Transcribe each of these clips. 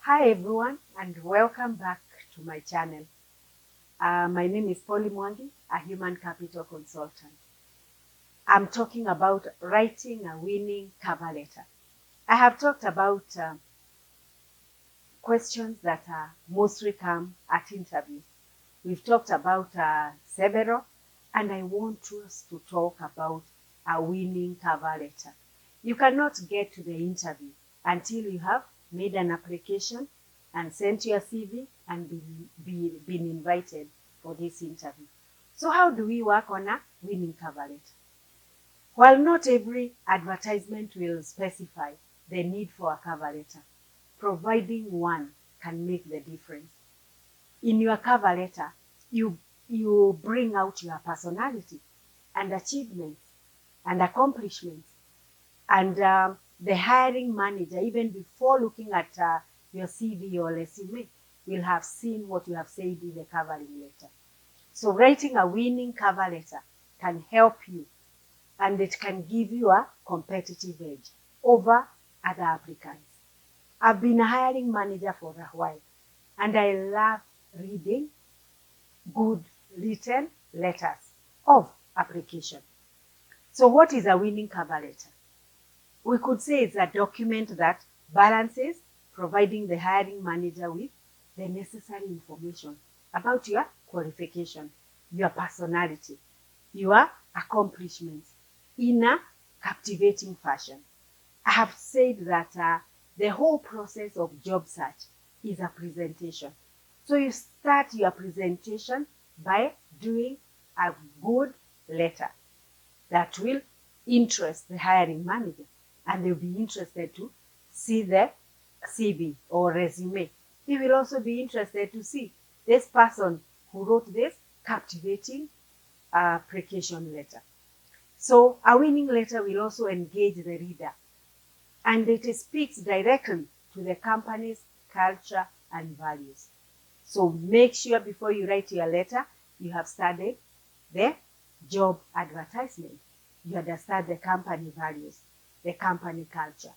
Hi everyone and welcome back to my channel. My name is Polly Mwangi, a human capital consultant. I'm talking about writing a winning cover letter. I have talked about questions that mostly come at interviews. We've talked about several, and I want us to talk about a winning cover letter. You cannot get to the interview until you have made an application and sent your CV and been invited for this interview. So how do we work on a winning cover letter? While not every advertisement will specify the need for a cover letter, providing one can make the difference. In your cover letter, you bring out your personality and achievements and accomplishments. And the hiring manager, even before looking at your CV or resume, will have seen what you have said in the covering letter. So writing a winning cover letter can help you, and it can give you a competitive edge over other applicants. I've been a hiring manager for a while, and I love reading good written letters of application. So what is a winning cover letter? We could say it's a document that balances providing the hiring manager with the necessary information about your qualification, your personality, your accomplishments in a captivating fashion. I have said that the whole process of job search is a presentation. So you start your presentation by doing a good letter that will interest the hiring manager, and they'll be interested to see the CV or resume. They will also be interested to see this person who wrote this captivating application letter. So a winning letter will also engage the reader, and it speaks directly to the company's culture and values. So make sure before you write your letter, you have studied the job advertisement. You understand the company values, the company culture,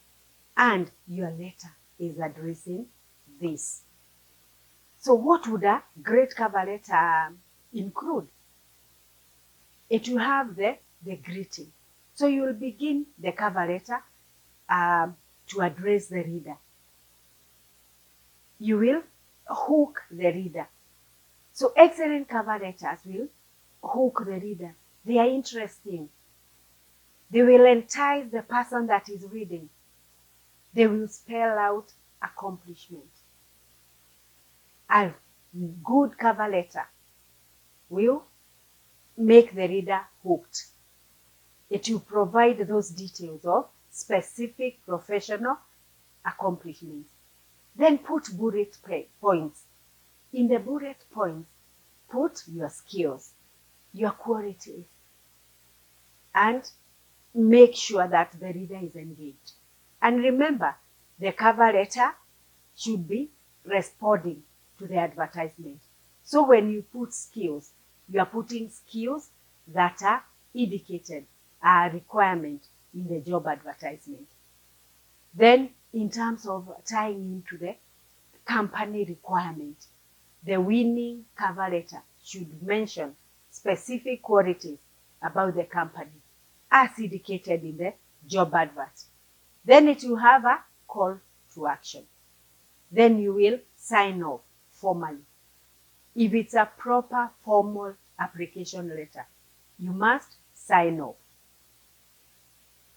and your letter is addressing this. So what would a great cover letter include? It will have the greeting. So you will begin the cover letter to address the reader. You will hook the reader. So excellent cover letters will hook the reader. They are interesting. They will entice the person that is reading. They will spell out accomplishment. A good cover letter will make the reader hooked. It will provide those details of specific professional accomplishments. Then put bullet points. In the bullet points, put your skills, your qualities, and make sure that the reader is engaged. And remember, the cover letter should be responding to the advertisement. So when you put skills, you are putting skills that are indicated, are a requirement in the job advertisement. Then in terms of tying into the company requirement, the winning cover letter should mention specific qualities about the company as indicated in the job advert. Then it will have a call to action. Then you will sign off formally. If it's a proper formal application letter, you must sign off.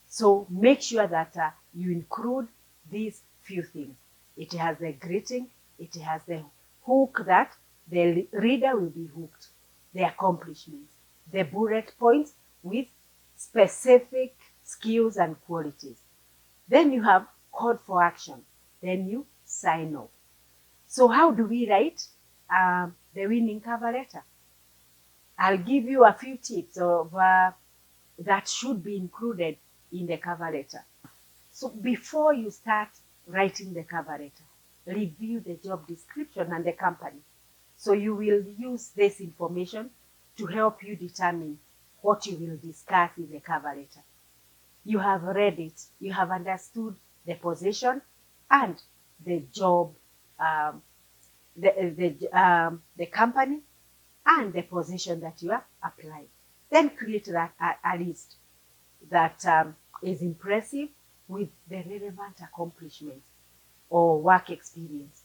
So make sure that you include these few things. It has the greeting, it has the hook that the reader will be hooked, the accomplishments, the bullet points with specific skills and qualities. Then you have call for action. Then you sign off. So how do we write the winning cover letter? I'll give you a few tips of that should be included in the cover letter. So before you start writing the cover letter, review the job description and the company. So you will use this information to help you determine what you will discuss in the cover letter. You have read it, you have understood the position and the job um, the company and the position that you are applying. Then create a list that is impressive with the relevant accomplishments or work experience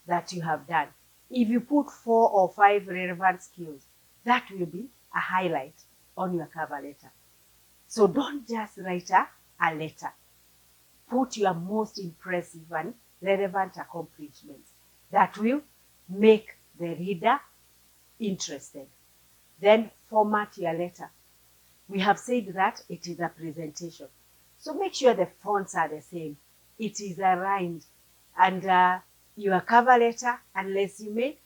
that you have done. If you put 4 or 5 relevant skills, that will be a highlight on your cover letter. So don't just write a letter. Put your most impressive and relevant accomplishments that will make the reader interested. Then format your letter. We have said that it is a presentation. So make sure the fonts are the same. It is aligned. And your cover letter and resume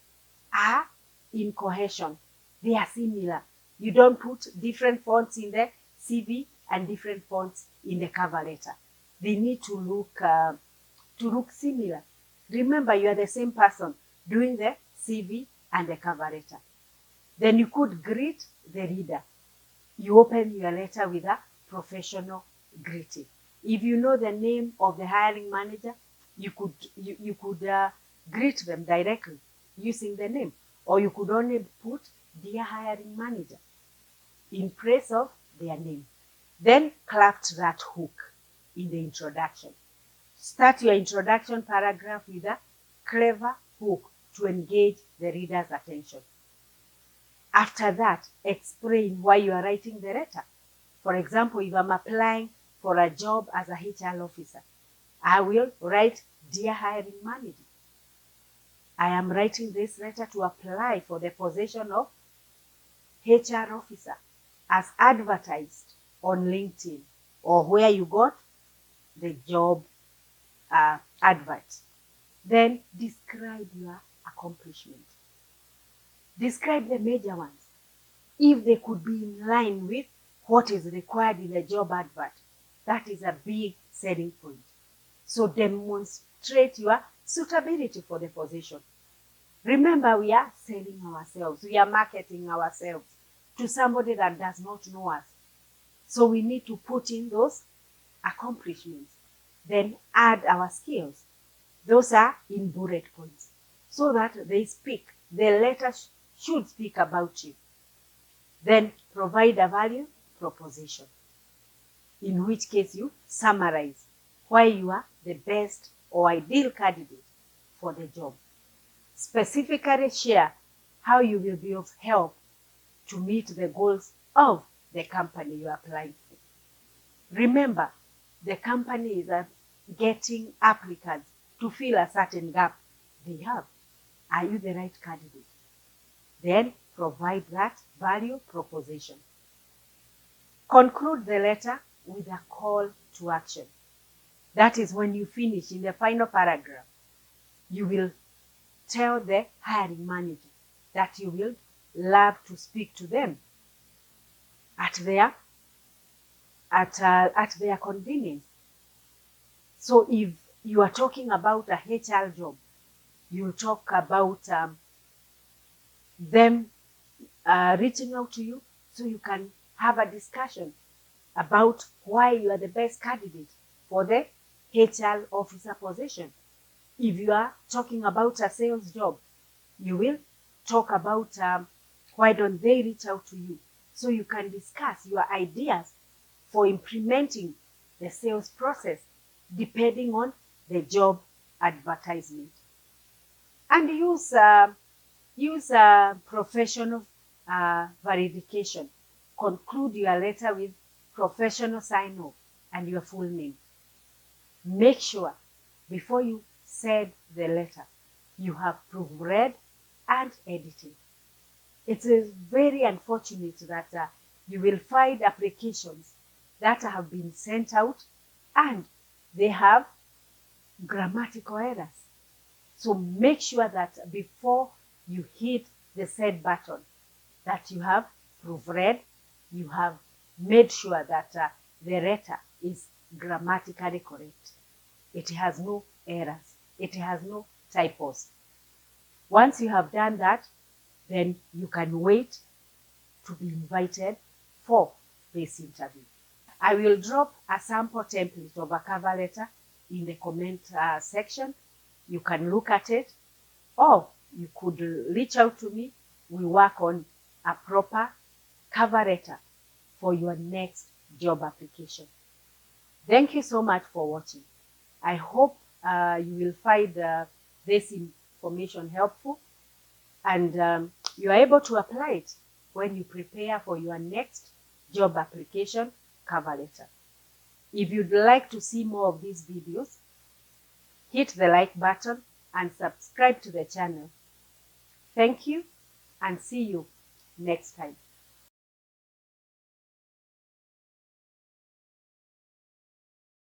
are in cohesion. They are similar. You don't put different fonts in the CV and different fonts in the cover letter. They need to look similar. Remember, you are the same person doing the CV and the cover letter. Then you could greet the reader. You open your letter with a professional greeting. If you know the name of the hiring manager, you could greet them directly using the name. Or you could only put "Dear hiring manager" in place of their name. Then craft that hook in the introduction. Start your introduction paragraph with a clever hook to engage the reader's attention. After that, explain why you are writing the letter. For example, if I'm applying for a job as a HR officer, I will write, "Dear hiring manager, I am writing this letter to apply for the position of HR officer as advertised on LinkedIn," or where you got the job advert. Then describe your accomplishment. Describe the major ones. If they could be in line with what is required in the job advert, that is a big selling point. So demonstrate your suitability for the position. Remember, we are selling ourselves. We are marketing ourselves to somebody that does not know us. So we need to put in those accomplishments. Then add our skills. Those are in bullet points so that they speak. The letter should speak about you. Then provide a value proposition, in which case you summarize why you are the best or ideal candidate for the job. Specifically share how you will be of help to meet the goals of the company you are applying for. Remember, the company is getting applicants to fill a certain gap they have. Are you the right candidate? Then provide that value proposition. Conclude the letter with a call to action. That is when you finish in the final paragraph, you will tell the hiring manager that you will love to speak to them at their convenience. So if you are talking about a HR job, you'll talk about them reaching out to you so you can have a discussion about why you are the best candidate for the HR officer position. If you are talking about a sales job, you will talk about why don't they reach out to you, so you can discuss your ideas for implementing the sales process depending on the job advertisement. And use professional verification. Conclude your letter with professional sign-off and your full name. Make sure before you send the letter, you have proofread and edited. It is very unfortunate that you will find applications that have been sent out and they have grammatical errors. So make sure that before you hit the send button, that you have proofread, you have made sure that the letter is grammatically correct. It has no errors. It has no typos. Once you have done that, then you can wait to be invited for this interview. I will drop a sample template of a cover letter in the comment section. You can look at it, or you could reach out to me. We work on a proper cover letter for your next job application. Thank you so much for watching. I hope you will find this information helpful, and you are able to apply it when you prepare for your next job application cover letter. If you'd like to see more of these videos, hit the like button and subscribe to the channel. Thank you, and see you next time.